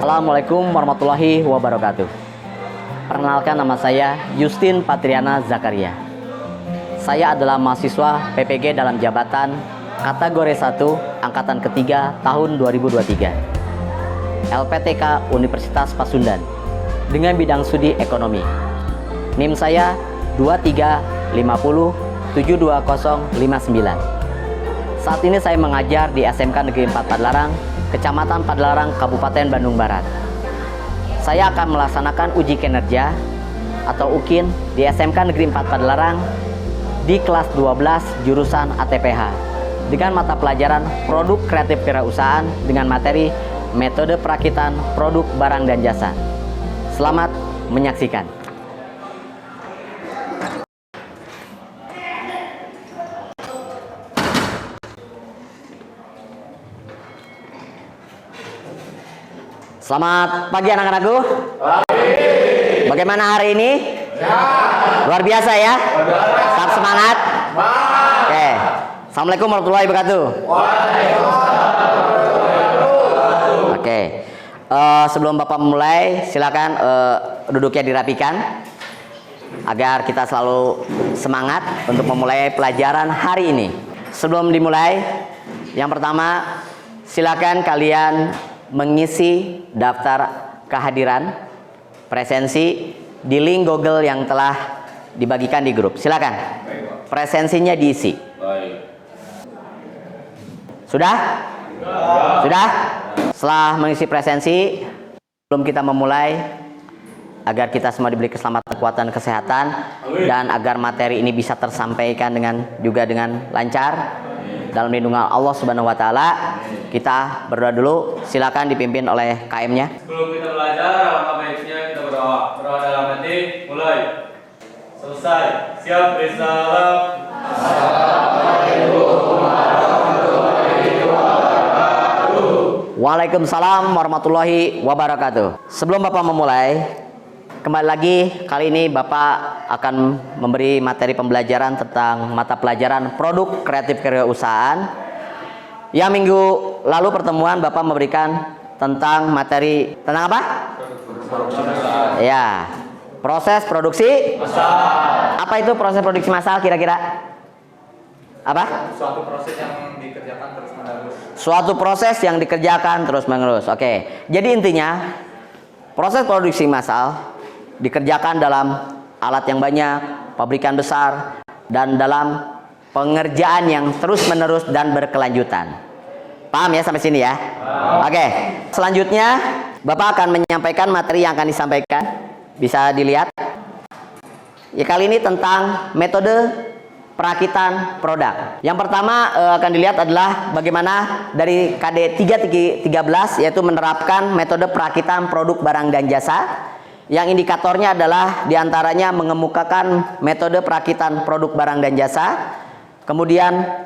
Assalamualaikum warahmatullahi wabarakatuh. Perkenalkan, nama saya Justin Patriana Zakaria. Saya adalah mahasiswa PPG dalam jabatan kategori 1 angkatan ketiga tahun 2023 LPTK Universitas Pasundan dengan bidang studi ekonomi. NIM saya 2350720059. Saat ini saya mengajar di SMK Negeri 4 Padalarang, Kecamatan Padalarang, Kabupaten Bandung Barat. Saya akan melaksanakan uji kinerja atau UKIN di SMK Negeri 4 Padalarang di kelas 12 jurusan ATPH dengan mata pelajaran Produk Kreatif Kewirausahaan dengan materi Metode Perakitan Produk Barang dan Jasa. Selamat menyaksikan. Selamat pagi anak-anakku. Bagaimana hari ini? Luar biasa ya? Tetap semangat? Oke. Assalamualaikum warahmatullahi wabarakatuh. Oke. Sebelum Bapak memulai, silakan duduknya dirapikan agar kita selalu semangat untuk memulai pelajaran hari ini. Sebelum dimulai, yang pertama silakan kalian mengisi daftar kehadiran presensi di link Google yang telah dibagikan di grup. Silakan. Presensinya diisi. Sudah? Sudah? Setelah mengisi presensi, sebelum kita memulai, agar kita semua diberi keselamatan, kekuatan, kesehatan, dan agar materi ini bisa tersampaikan dengan lancar dalam lindungan Allah Subhanahu wa taala, kita berdoa dulu. Silakan dipimpin oleh KM-nya. Sebelum kita belajar, alangkah baiknya kita berdoa. Berdoa dalam hati, mulai. Selesai. Siap, bersalam. Assalamualaikum warahmatullahi wabarakatuh. Waalaikumsalam warahmatullahi wabarakatuh. Sebelum Bapak memulai, kembali lagi, kali ini Bapak akan memberi materi pembelajaran tentang mata pelajaran Produk Kreatif Kewirausahaan. Yang minggu lalu pertemuan Bapak memberikan tentang materi tentang apa? Ya, proses produksi massal. Apa itu proses produksi massal kira-kira? Apa? Suatu proses yang dikerjakan terus-menerus. Suatu proses yang dikerjakan terus-menerus. Oke. Jadi intinya proses produksi massal dikerjakan dalam alat yang banyak, pabrikan besar, dan dalam pengerjaan yang terus-menerus dan berkelanjutan. Paham ya sampai sini ya? Oke. Selanjutnya Bapak akan menyampaikan materi yang akan disampaikan. Bisa dilihat. Ya, kali ini tentang metode perakitan produk. Yang pertama akan dilihat adalah bagaimana dari KD 313, yaitu menerapkan metode perakitan produk barang dan jasa. Yang indikatornya adalah diantaranya mengemukakan metode perakitan produk barang dan jasa, kemudian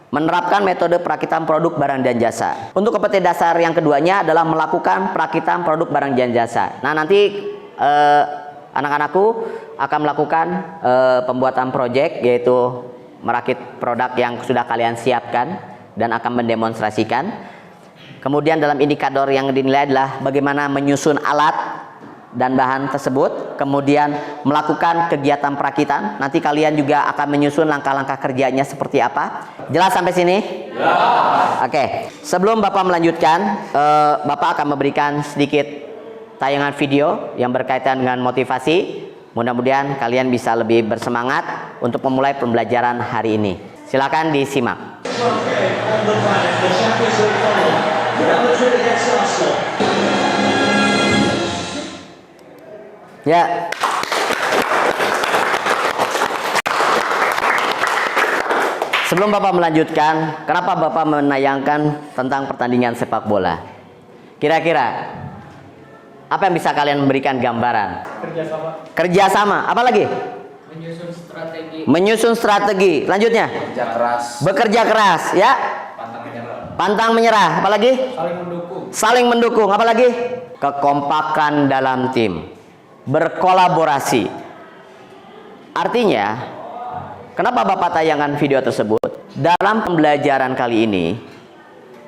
menerapkan metode perakitan produk barang dan jasa. Untuk kompetensi dasar yang keduanya adalah melakukan perakitan produk barang dan jasa. Nah, nanti anak-anakku akan melakukan pembuatan proyek, yaitu merakit produk yang sudah kalian siapkan dan akan mendemonstrasikan. Kemudian dalam indikator yang dinilai adalah bagaimana menyusun alat dan bahan tersebut, kemudian melakukan kegiatan perakitan. Nanti kalian juga akan menyusun langkah-langkah kerjanya seperti apa. Jelas sampai sini? Ya. Oke. Sebelum Bapak melanjutkan, Bapak akan memberikan sedikit tayangan video yang berkaitan dengan motivasi. Mudah-mudahan kalian bisa lebih bersemangat untuk memulai pembelajaran hari ini. Silakan disimak. Ya. Sebelum Bapak melanjutkan, kenapa Bapak menayangkan tentang pertandingan sepak bola? Kira-kira apa yang bisa kalian memberikan gambaran? Kerjasama. Kerjasama. Apa lagi? Menyusun strategi. Menyusun strategi. Lanjutnya? Bekerja keras. Bekerja keras. Ya. Pantang menyerah. Pantang menyerah. Apa lagi? Saling mendukung. Saling mendukung. Apa lagi? Kekompakan dalam tim. Berkolaborasi. Artinya, kenapa Bapak tayangkan video tersebut? Dalam pembelajaran kali ini,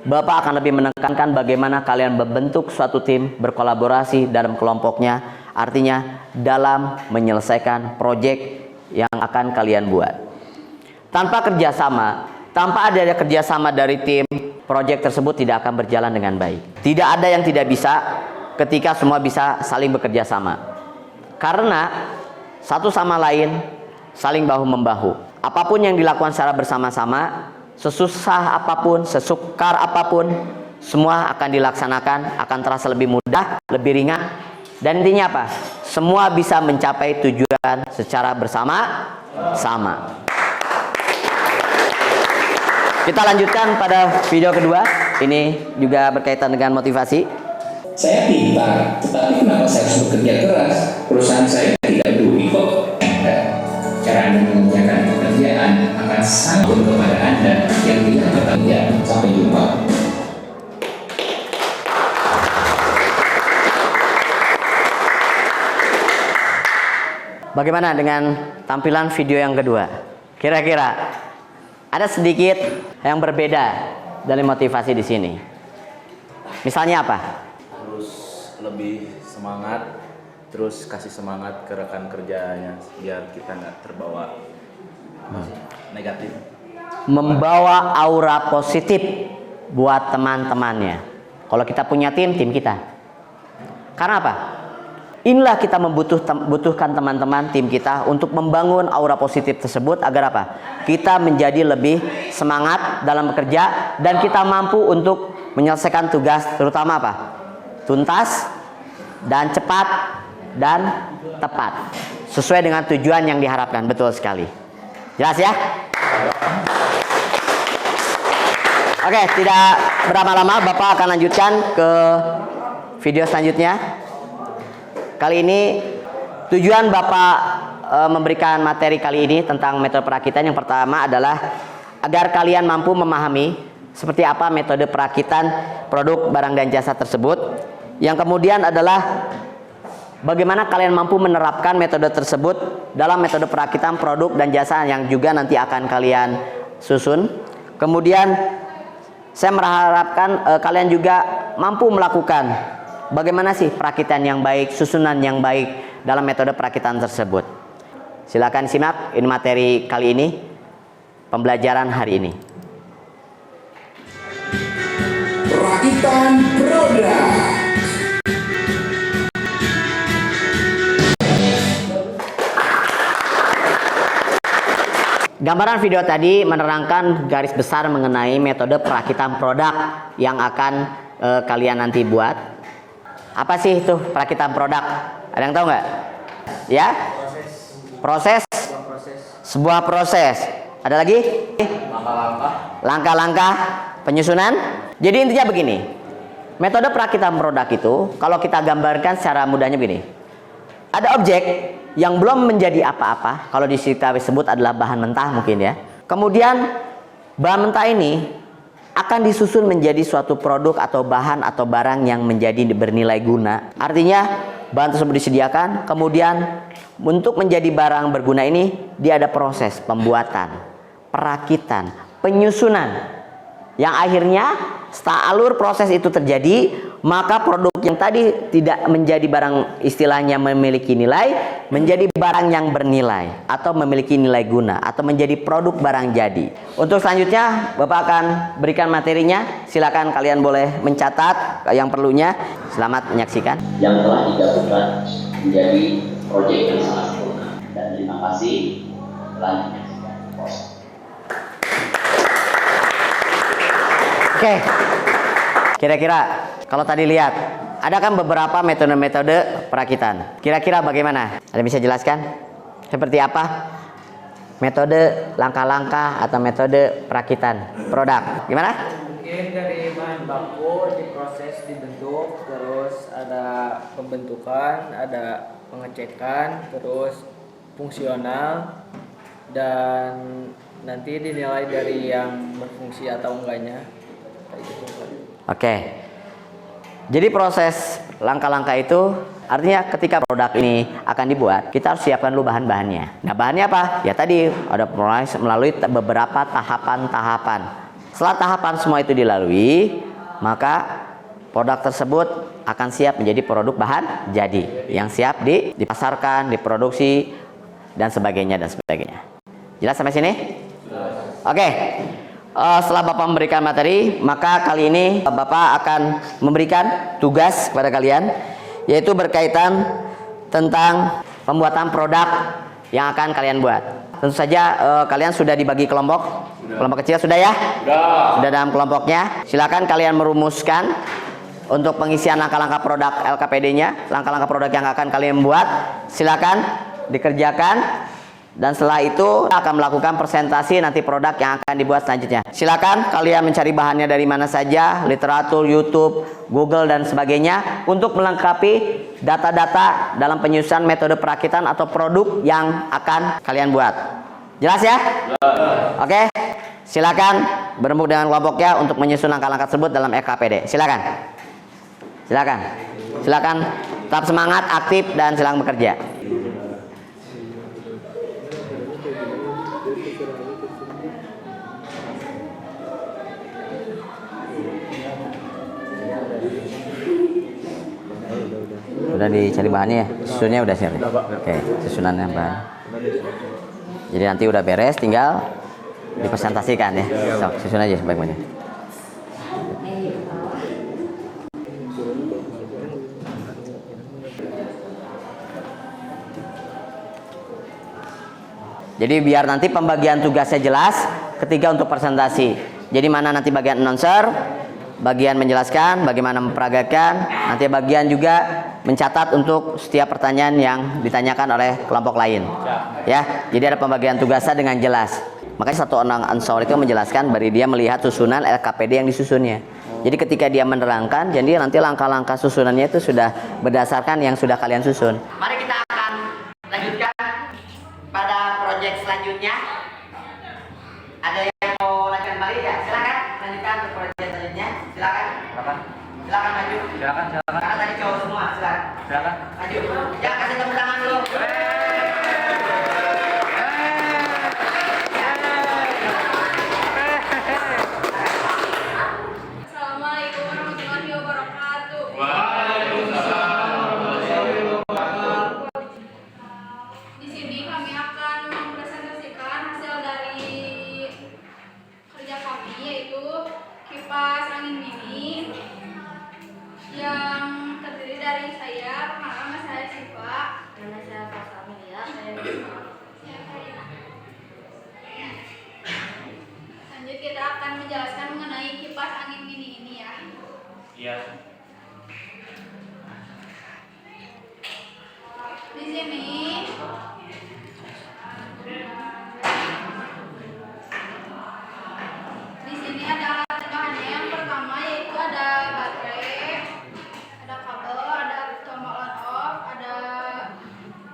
Bapak akan lebih menekankan bagaimana kalian membentuk suatu tim, berkolaborasi dalam kelompoknya, artinya dalam menyelesaikan proyek yang akan kalian buat. Tanpa kerjasama, tanpa adanya kerjasama dari tim, proyek tersebut tidak akan berjalan dengan baik. Tidak ada yang tidak bisa ketika semua bisa saling bekerja sama. Karena satu sama lain saling bahu-membahu. Apapun yang dilakukan secara bersama-sama, sesusah apapun, sesukar apapun, semua akan dilaksanakan, akan terasa lebih mudah, lebih ringan. Dan intinya apa? Semua bisa mencapai tujuan secara bersama-sama. Kita lanjutkan pada video kedua. Ini juga berkaitan dengan motivasi. Saya pintar, tetapi kenapa saya harus bekerja keras? Perusahaan saya tidak peduli kok. Cara Anda mengerjakan pekerjaan akan sangat kepada Anda yang tidak bekerja. Sampai jumpa. Bagaimana dengan tampilan video yang kedua? Kira-kira ada sedikit yang berbeda dari motivasi di sini. Misalnya apa? Terus lebih semangat, terus kasih semangat ke rekan kerjanya biar kita nggak terbawa negatif. Membawa aura positif buat teman-temannya. Kalau kita punya tim kita. Karena apa? Inilah kita membutuhkan teman-teman tim kita untuk membangun aura positif tersebut agar apa? Kita menjadi lebih semangat dalam bekerja dan kita mampu untuk menyelesaikan tugas, terutama apa? Tuntas dan cepat dan tepat. Sesuai dengan tujuan yang diharapkan. Betul sekali. Jelas ya? Oke, tidak berlama-lama, Bapak akan lanjutkan ke video selanjutnya. Kali ini tujuan Bapak memberikan materi kali ini tentang metode perakitan yang pertama adalah agar kalian mampu memahami seperti apa metode perakitan produk barang dan jasa tersebut. Yang kemudian adalah bagaimana kalian mampu menerapkan metode tersebut dalam metode perakitan produk dan jasa yang juga nanti akan kalian susun. Kemudian saya mengharapkan kalian juga mampu melakukan bagaimana sih perakitan yang baik, susunan yang baik dalam metode perakitan tersebut. Silakan simak ini materi kali ini, pembelajaran hari ini. Perakitan produk. Gambaran video tadi menerangkan garis besar mengenai metode perakitan produk yang akan kalian nanti buat. Apa sih itu perakitan produk? Ada yang tahu nggak? Ya? Proses. Sebuah proses. Ada lagi? Langkah-langkah penyusunan. Jadi intinya begini. Metode perakitan produk itu kalau kita gambarkan secara mudahnya begini. Ada objek yang belum menjadi apa-apa, kalau kita sebut adalah bahan mentah mungkin ya. Kemudian bahan mentah ini akan disusun menjadi suatu produk atau bahan atau barang yang menjadi bernilai guna. Artinya bahan tersebut disediakan, kemudian untuk menjadi barang berguna ini dia ada proses pembuatan, perakitan, penyusunan. Yang akhirnya setelah alur proses itu terjadi, maka produk yang tadi tidak menjadi barang istilahnya memiliki nilai, menjadi barang yang bernilai atau memiliki nilai guna atau menjadi produk barang jadi. Untuk selanjutnya Bapak akan berikan materinya. Silakan kalian boleh mencatat yang perlunya. Selamat menyaksikan. Yang telah digabungkan menjadi proyek yang sangat sempurna. Dan terima kasih telah menyaksikan proses. Oke, kira-kira kalau tadi lihat, ada kan beberapa metode-metode perakitan. Kira-kira bagaimana? Ada bisa jelaskan? Seperti apa? Metode langkah-langkah atau metode perakitan produk. Gimana? Mungkin dari bahan baku diproses, dibentuk, terus ada pembentukan, ada pengecekan, terus fungsional, dan nanti dinilai dari yang berfungsi atau enggaknya. Oke. Jadi proses langkah-langkah itu artinya ketika produk ini akan dibuat, kita harus siapkan dulu bahan-bahannya. Nah, bahannya apa? Ya tadi ada proses melalui beberapa tahapan-tahapan Setelah tahapan semua itu dilalui, maka produk tersebut akan siap menjadi produk bahan jadi yang siap dipasarkan, diproduksi dan sebagainya dan sebagainya. Jelas sampai sini? Oke. Setelah Bapak memberikan materi, maka kali ini Bapak akan memberikan tugas kepada kalian, yaitu berkaitan tentang pembuatan produk yang akan kalian buat. Tentu saja kalian sudah dibagi kelompok. Kelompok kecil sudah ya? Sudah dalam kelompoknya. Silakan kalian merumuskan untuk pengisian langkah-langkah produk LKPD-nya, langkah-langkah produk yang akan kalian buat. Silakan dikerjakan. Dan setelah itu akan melakukan presentasi nanti produk yang akan dibuat selanjutnya. Silakan kalian mencari bahannya dari mana saja, literatur, YouTube, Google dan sebagainya untuk melengkapi data-data dalam penyusunan metode perakitan atau produk yang akan kalian buat. Jelas ya? Oke. Silakan berembuk dengan kelompoknya untuk menyusun langkah-langkah tersebut dalam LKPD. Silakan. Silakan. Silakan tetap semangat, aktif dan silakan bekerja. Udah dicari bahannya ya? Susunnya udah siap ya? Oke, susunannya bahan. Jadi nanti udah beres, tinggal dipresentasikan ya. So, susun aja sebaik-baiknya. Jadi biar nanti pembagian tugasnya jelas ketika untuk presentasi. Jadi mana nanti bagian announcer, bagian menjelaskan, bagaimana memperagakan, nanti bagian juga mencatat untuk setiap pertanyaan yang ditanyakan oleh kelompok lain. Ya, jadi ada pembagian tugasnya dengan jelas. Makanya satu orang ansor itu menjelaskan bari dia melihat susunan LKPD yang disusunnya. Jadi ketika dia menerangkan, jadi nanti langkah-langkah susunannya itu sudah berdasarkan yang sudah kalian susun. Mari kita akan lanjutkan pada proyek selanjutnya. Ada yang mau lanjutkan balik ya? Silakan lanjutkan untuk proyek selanjutnya. Silakan. Silakan maju. Silakan. Karena tadi cowok semua. Silakan. Maju. Ya, kasih tepuk tangan dulu. Assalamualaikum warahmatullahi wabarakatuh. Di sini kami akan mempresentasikan hasil dari kerja kami, yaitu kipas angin mini yang terdiri dari saya, perkenalkan nama saya Siva. Nama saya Fasamelia. Saya Karina. Lanjut kita akan menjelaskan mengenai kipas angin mini ini ya. Iya. Di sini ada alat bahannya. Yang pertama yaitu ada baterai, ada kabel, ada tombol on off, ada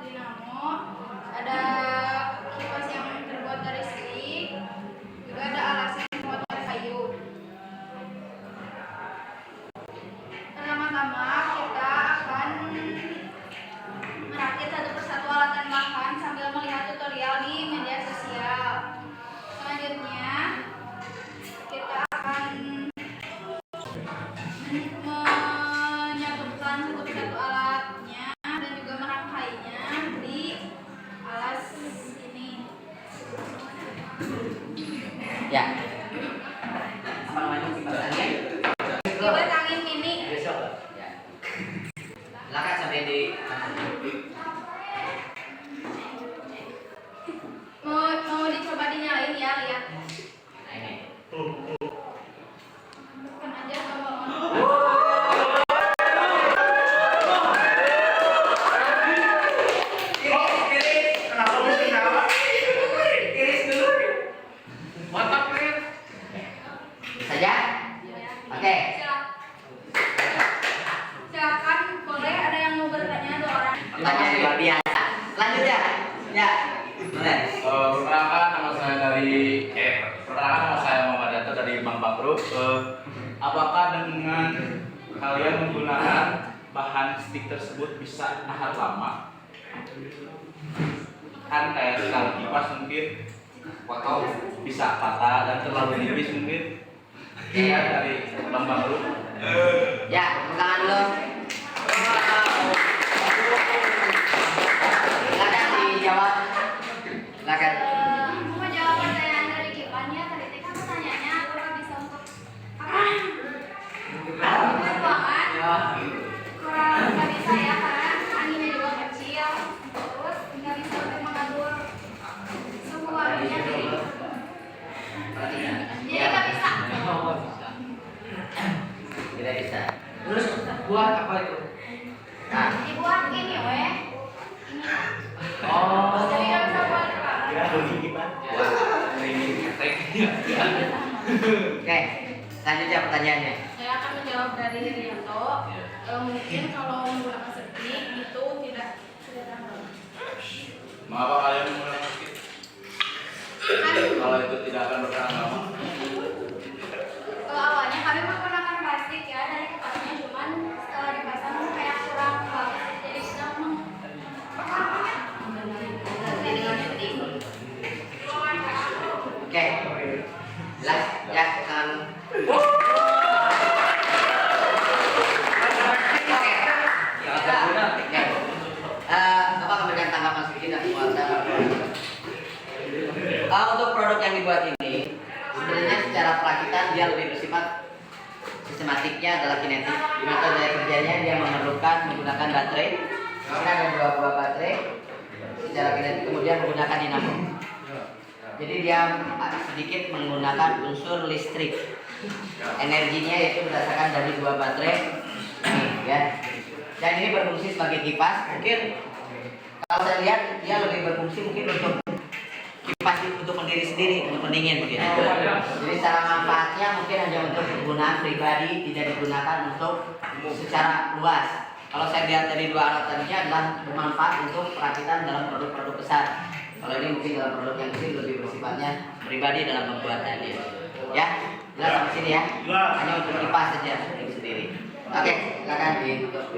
dinamo, ada kipas yang terbuat dari stick, juga ada alas yang terbuat dari kayu. Pertama-tama kita akan merakit satu persatu alat dan bahan sambil melihat tutorial di media sosial. Selanjutnya kita akan menyatukan satu persatu alatnya dan juga merangkainya di alas ini. Ya. Apa namanya kipas angin? Kipas angin mini. Ya. Silakan sampai di Mau dicoba dinyalain ya, lihat. nah ini. Tekan aja tombol on. Saja? Oke. Silakan, boleh ada yang mau bertanya, 2 orang. Pertanyaan luar biasa. Lanjut ya. Ya. Boleh. Perkenalkan nama saya Muhammad Yanto dari Bank Bakro. Apakah dengan kalian menggunakan bahan stick tersebut bisa tahan lama? Kan kayak sekali kipas mungkin potong bisa patah dan terlalu tipis mungkin dari Bambang Group. Ya, tepuk tangan dulu. Silakan dijawab. Silakan. Aku mau jawab pertanyaan dari Kipan ya. Tadi kan pertanyaannya apakah bisa untuk apa? Keuangan. Kurang nggak bisa ya karena anginnya juga kecil. Terus nggak bisa untuk mengatur suhu warnanya jadi. Jadi nggak bisa. Tidak bisa. Terus buat apa itu? Nah, Dibuat ini weh. Ini. Oh. Jadi nggak bisa buat oke. Selanjutnya pertanyaannya. Saya akan menjawab dari Rianto. Mungkin kalau menggunakan septik itu tidak terlalu. Mengapa kalian menggunakan skip? Kalau itu tidak akan bertahan lama. Awalnya kami menggunakan plastik ya dari kertasnya, cuman setelah dipasang kayak kurang bagus, jadi kita Oke. Jelas ya kan. Apa memberikan tanggapan sedikit dan penguatan? Untuk produk yang dibuat ini sebenarnya secara perakitan dia lebih bersifat sistematiknya adalah kinetik. Di metode kerjanya dia memerlukan menggunakan baterai. Ini ada 2 buah baterai secara kinetik, kemudian menggunakan dinamo. Jadi dia sedikit menggunakan unsur listrik. Energinya itu berdasarkan dari 2 baterai, ya. Dan ini berfungsi sebagai kipas. Mungkin kalau saya lihat dia lebih berfungsi mungkin untuk kipas untuk pendiri sendiri, untuk pendingin mungkin. Jadi secara manfaatnya mungkin hanya untuk kegunaan pribadi, tidak digunakan untuk secara luas. Kalau saya lihat dari 2 alat tadinya adalah bermanfaat untuk perakitan dalam produk-produk besar. Kalau ini mungkin dalam produk yang kecil lebih bersifatnya pribadi dalam pembuatannya. Ya, jelas sampai sini ya. Hanya untuk kipas saja sendiri. Oke, silakan ditutup.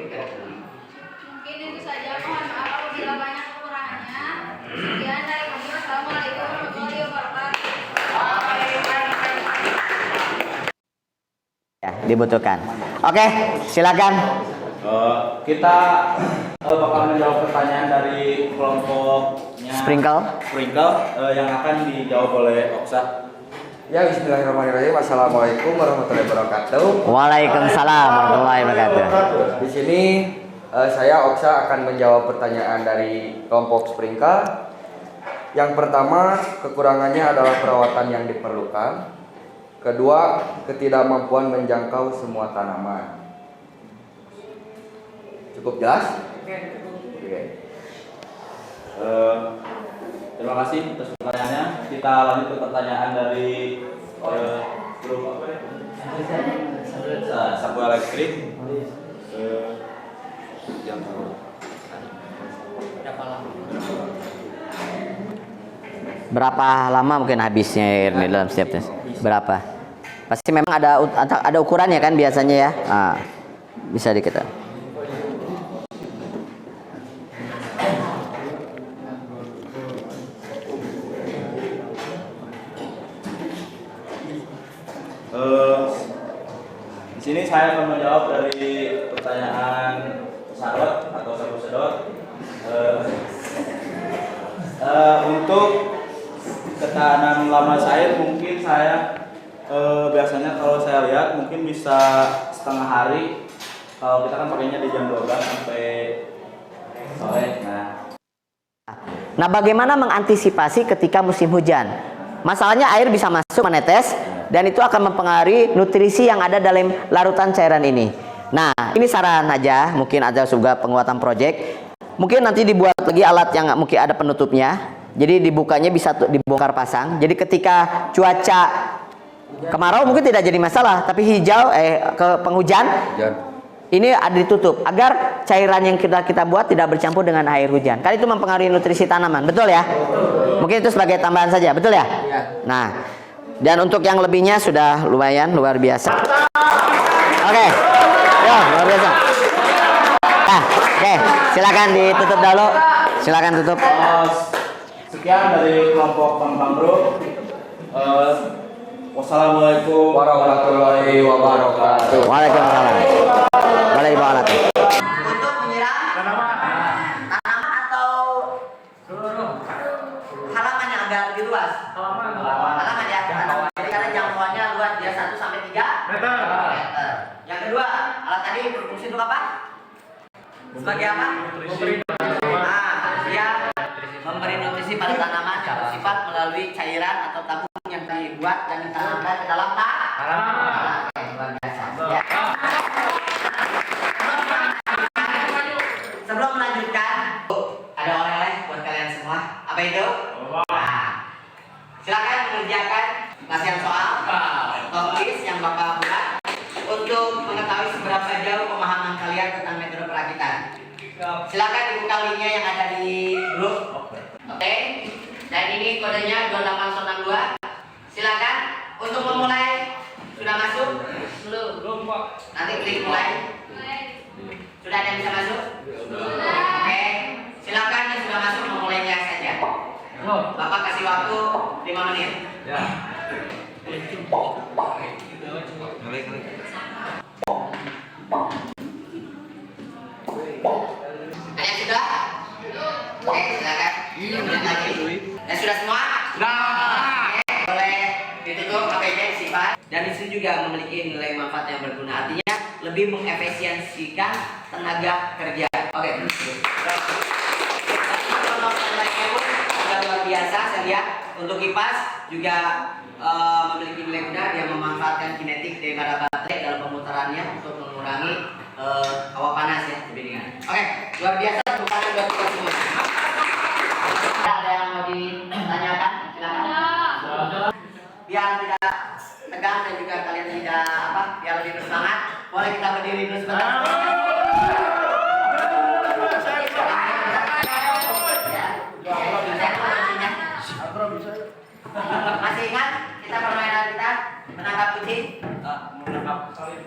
mungkin itu saja. Mohon maaf apabila banyak kekurangannya. Sekian dari kami. Wassalamualaikum warahmatullahi wabarakatuh. Ya, dibutuhkan. Oke, silakan. Kita bakal menjawab pertanyaan dari kelompoknya Sprinkle. yang akan dijawab oleh Oksa. Ya, bismillahirrahmanirrahim. Assalamualaikum warahmatullahi wabarakatuh. Waalaikumsalam warahmatullahi wabarakatuh. Di sini saya Oksa akan menjawab pertanyaan dari kelompok Sprinkle. Yang pertama, kekurangannya adalah perawatan yang diperlukan. Kedua, ketidakmampuan menjangkau semua tanaman. Cukup jelas? Oke. Terima kasih atas pertanyaannya. Kita lanjut ke pertanyaan dari grup apa ya? Sapu elektrik. Yang Berapa lama mungkin habisnya ini dalam setiap tes? Berapa? Pasti memang ada ukurannya kan biasanya ya. Nah, bisa diketahui. Di sini saya akan menjawab dari pertanyaan Sarot atau sapu sedot. Untuk ketahanan lama saya mungkin saya biasanya kalau saya lihat mungkin bisa setengah hari. Kalau kita kan pakainya di jam 12 sampai sore. Nah, bagaimana mengantisipasi ketika musim hujan? Masalahnya air bisa masuk menetes dan itu akan mempengaruhi nutrisi yang ada dalam larutan cairan ini. Nah, ini saran aja, mungkin ada juga penguatan project. Mungkin nanti dibuat lagi alat yang mungkin ada penutupnya. Jadi dibukanya bisa dibongkar pasang. Jadi ketika cuaca kemarau mungkin tidak jadi masalah, tapi hijau ke penghujan ini ada ditutup agar cairan yang kita buat tidak bercampur dengan air hujan. Kan itu mempengaruhi nutrisi tanaman, betul ya? Mungkin itu sebagai tambahan saja, betul ya? Nah, dan untuk yang lebihnya sudah lumayan luar biasa. Oke, yo, luar biasa. Nah, oke, silakan ditutup dulu. Silakan tutup. Sekian dari kelompok Bambang Group. Wassalamualaikum warahmatullahi wabarakatuh. Waalaikumsalam. Boleh dibawa alat. Untuk menyiram tanaman atau halaman yang agak lebih luas. Halaman ya. Jadi karena jangkauannya luas dia 1 sampai 3 meter. Yang kedua, alat tadi berfungsi untuk apa? Sebagai apa? Dia memberi nutrisi pada tanaman yang bersifat melalui cairan atau tabung yang dibuat dan ditanamkan ke dalam tanah. Luar biasa. Ya. Sebelum melanjutkan, ada oleh-oleh buat kalian semua. Apa itu? Nah, silakan mengerjakan latihan soal tulis yang Bapak buat untuk mengetahui seberapa jauh pemahaman kalian tentang metode perakitan. Silakan dibuka linknya yang ada di grup. Oke. Dan ini kodenya 28062. Silakan untuk memulai. Sudah masuk? Belum, Pak. Nanti klik mulai. Sudah ada yang bisa masuk? Oke. Silakan yang sudah masuk memulainya saja. Bapak kasih waktu 5 menit. Ya. Ada yang sudah? Oke, silakan. Lanjut lagi. Dan sudah semua? Oke, boleh ditutup HP-nya disimpan. Dan di sini juga memiliki nilai manfaat yang berguna. Artinya lebih mengefisiensikan tenaga kerja. Oke. Lainnya pun juga luar biasa saya lihat. Untuk kipas juga memiliki nilai guna. Dia memanfaatkan kinetik daripada baterai dalam pemutarannya untuk mengurangi hawa panas ya, dibandingkan. Oke, luar biasa bukan buat kita semua. Ada yang mau ditanyakan? Silakan. Biar tidak tegang dan juga kalian tidak biar lebih bersemangat, boleh kita berdiri dulu sebentar. Masih ingat kita permainan kita menangkap kucing?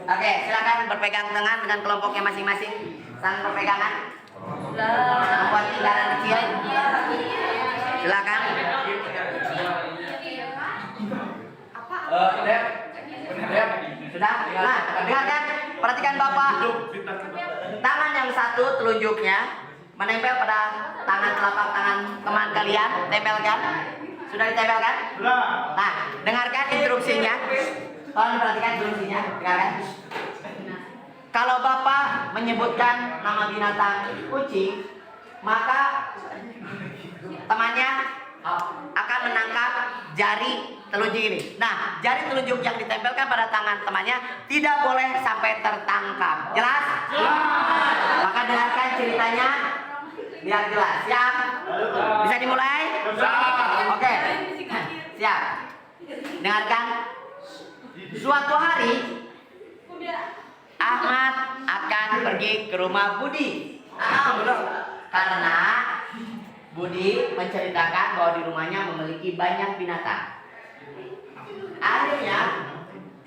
Oke, silakan berpegang tangan dengan kelompoknya masing-masing. Saling berpegangan. Membuat lingkaran kecil. Silakan. Sudah? Nah, dengarkan, perhatikan Bapak. Tangan yang satu telunjuknya menempel pada tangan telapak tangan teman kalian, tempelkan. Sudah ditempelkan? Nah, dengarkan instruksinya. Tolong diperhatikan instruksinya, dengarkan. Kalau Bapak menyebutkan nama binatang kucing, maka temannya akan menangkap jari telunjuk ini. Nah, jari telunjuk yang ditempelkan pada tangan temannya tidak boleh sampai tertangkap. Jelas? Maka dengarkan ceritanya biar jelas. Siap? Bisa dimulai? Oke. Siap. Dengarkan. Suatu hari Ahmad akan pergi ke rumah Budi. Karena Budi menceritakan bahwa di rumahnya memiliki banyak binatang. Akhirnya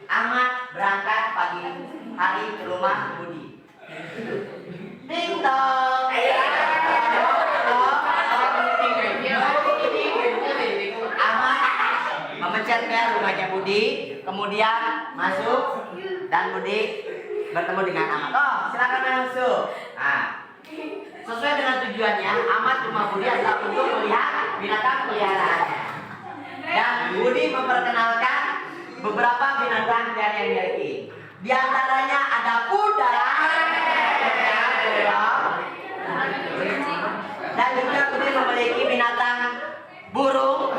Ahmad berangkat pagi hari ke rumah Budi. Ding dong. Ahmad memencet bel rumahnya Budi, kemudian masuk dan Budi bertemu dengan Ahmad. Oh, silakan masuk. Nah, sesuai dengan tujuannya, Ahmad rumah Budi adalah untuk melihat binatang peliharaannya. Dan Budi memperkenalkan beberapa binatang yang dimiliki. Di antaranya ada kuda, dan juga Budi memiliki binatang burung,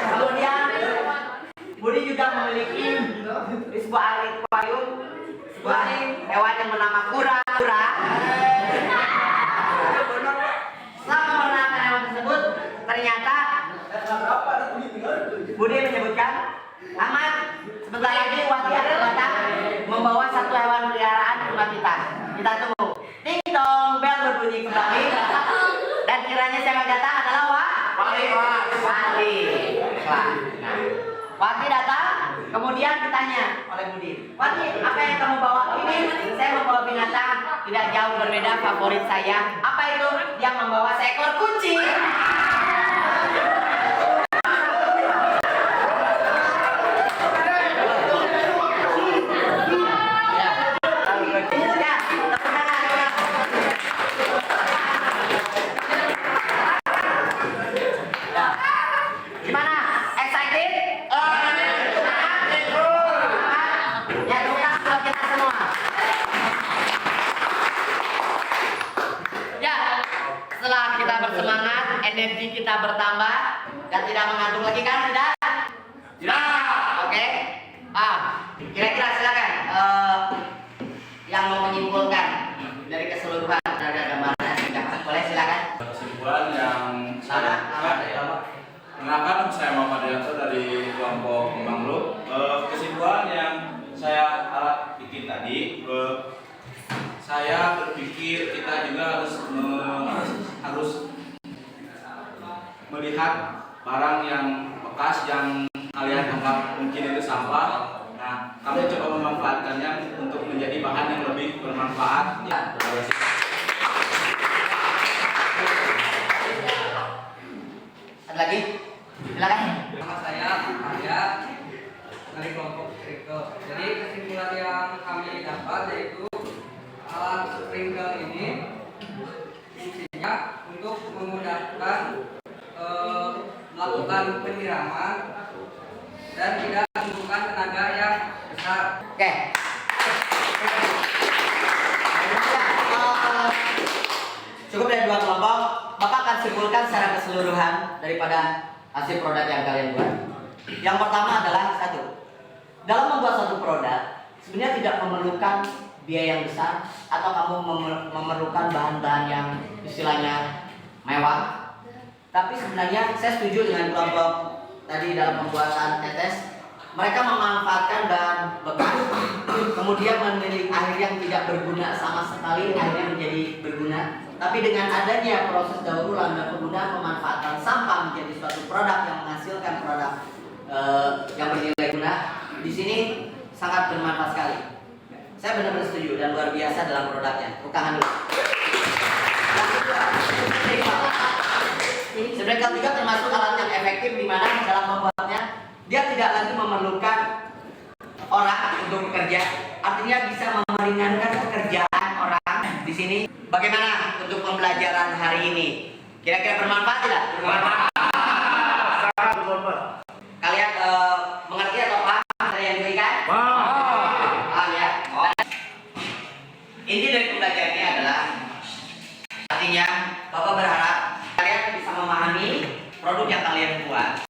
Kemudian Budi juga memiliki di sebuah akuarium sebuah hewan yang bernama kura-kura. Setelah memenangkan hewan tersebut, ternyata Budi menyebutkan, Ahmad, sebentar lagi Wati akan datang membawa satu hewan peliharaan ke rumah kita. Kita tunggu. Ding dong, bel berbunyi kembali. Dan kiranya siapa datang adalah Wati. Wati datang, kemudian ditanya oleh Budi, Wati, apa yang kamu bawa? Ini saya membawa binatang tidak jauh berbeda favorit saya. Apa itu? Dia membawa seekor kucing. energi kita bertambah dan tidak mengantuk lagi kan? Tidak? Oke. Kira-kira silakan yang mau menyimpulkan dari keseluruhan dari gambaran boleh silakan. Kesimpulan yang Perkenalkan, saya Muhammad Yanto dari kelompok Kembang Lu. Kesimpulan yang saya bikin tadi, saya berpikir kita juga harus melihat barang yang bekas yang kalian anggap mungkin itu sampah. Nah, kami coba memanfaatkannya untuk menjadi bahan yang lebih bermanfaat. Ya, terima kasih. Ada lagi? Silakan. Nama saya Arya dari kelompok Sprinkle. Jadi kesimpulan yang kami dapat yaitu alat sprinkle ini fungsinya untuk memudahkan melakukan penyiraman dan tidak membutuhkan tenaga yang besar. Oke. Cukup dari dua kelompok. Bapak akan simpulkan secara keseluruhan daripada hasil produk yang kalian buat. Yang pertama adalah satu, dalam membuat satu produk sebenarnya tidak memerlukan biaya yang besar atau kamu memerlukan bahan-bahan yang istilahnya mewah. Tapi sebenarnya saya setuju dengan kelompok tadi dalam pembuatan tetes. Mereka memanfaatkan bahan bekas, kemudian memilih akhir yang tidak berguna sama sekali, akhirnya menjadi berguna. Tapi dengan adanya proses daur ulang dan penggunaan pemanfaatan sampah menjadi suatu produk yang menghasilkan produk yang bernilai guna, di sini sangat bermanfaat sekali. Saya benar-benar setuju dan luar biasa dalam produknya. Tepuk tangan dulu. Yang kedua, Sprinkle 3 termasuk alat yang efektif di mana dalam membuatnya dia tidak lagi memerlukan orang untuk bekerja, artinya bisa meringankan pekerjaan orang di sini. Bagaimana untuk pembelajaran hari ini? Kira-kira bermanfaat tidak? Bermanfaat. Kalian mengerti atau paham dari yang diberikan? Paham ya. Inti dari pembelajarannya adalah artinya Bapak berharap kalian bisa memahami produk yang kalian buat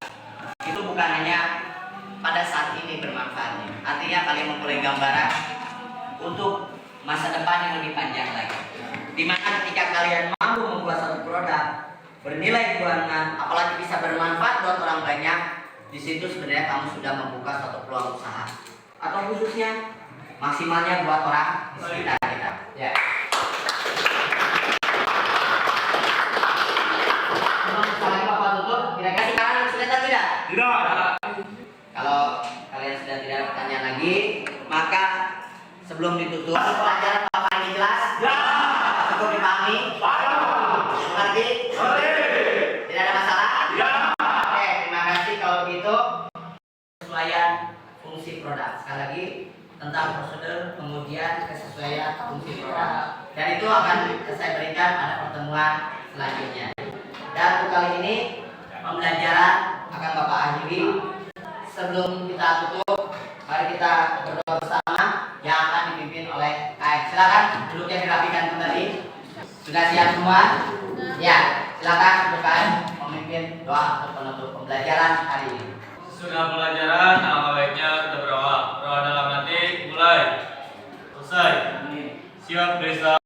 itu bukan hanya pada saat ini bermanfaatnya. Artinya kalian mempunyai gambaran untuk masa depan yang lebih panjang lagi. Dimana ketika kalian mampu membuat satu produk bernilai bulanan, apalagi bisa bermanfaat buat orang banyak, di situ sebenarnya kamu sudah membuka suatu peluang usaha. Atau khususnya maksimalnya buat orang di sekitar kita. Ya. Bapak tutup. Kira-kira sekarang sudah atau tidak? Tidak. Kalau kalian sudah tidak ada pertanyaan lagi, maka sebelum ditutup, pelajaran Bapak ini jelas? Ya. Cukup dipahami? Mengerti? Tidak ada masalah? Ya. Oke, terima kasih kalau begitu. Kesesuaian fungsi produk. Sekali lagi tentang prosedur, kemudian kesesuaian fungsi produk. Dan itu akan saya berikan pada pertemuan selanjutnya. Dan untuk kali ini pembelajaran akan Bapak akhiri. Sebelum kita tutup, mari kita berdoa bersama yang akan dipimpin oleh KM. Silakan duduknya dirapikan kembali. Sudah siap semua? Ya, silakan untuk KM memimpin doa untuk penutup pembelajaran hari ini. Sudah pelajaran, alangkah baiknya kita berdoa. Berdoa dalam hati, mulai. Selesai. Siap, Desa.